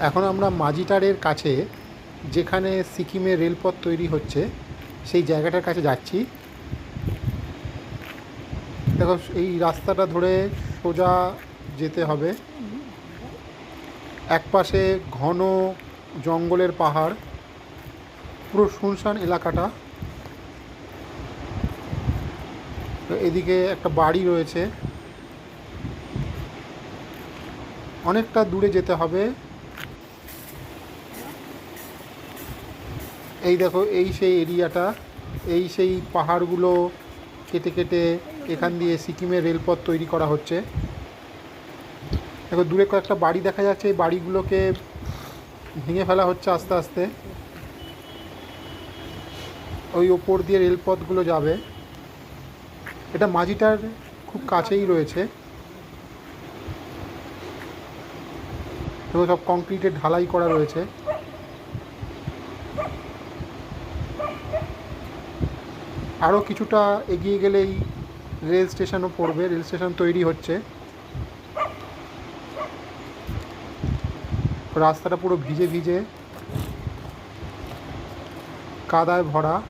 এখন আমরা মাজিটারের কাছে, যেখানে সিকিমে রেলপথ তৈরি হচ্ছে সেই জায়গাটার কাছে যাচ্ছি। দেখো এই রাস্তাটা ধরে সোজা যেতে হবে। একপাশে ঘন জঙ্গলের পাহাড়, পুরো শুনশান এলাকাটা। এদিকে একটা বাড়ি রয়েছে, অনেকটা দূরে যেতে হবে। এই দেখো এই সেই এরিয়াটা, এই সেই পাহাড়গুলো কেটে কেটে এখান দিয়ে সিকিমের রেলপথ তৈরি করা হচ্ছে। দেখো দূরে কয়েকটা বাড়ি দেখা যাচ্ছে, এই বাড়িগুলোকে ভেঙে ফেলা হচ্ছে আস্তে আস্তে। ওই ওপর দিয়ে রেলপথগুলো যাবে। এটা মাঝিটার খুব কাছেই রয়েছে। দেখো সব কংক্রিটের ঢালাই করা রয়েছে। আরও কিছুটা এগিয়ে গেলেই রেল স্টেশনও পড়বে, রেল স্টেশন তৈরি হচ্ছে। রাস্তাটা পুরো ভিজে ভিজে কাদায় ভরা।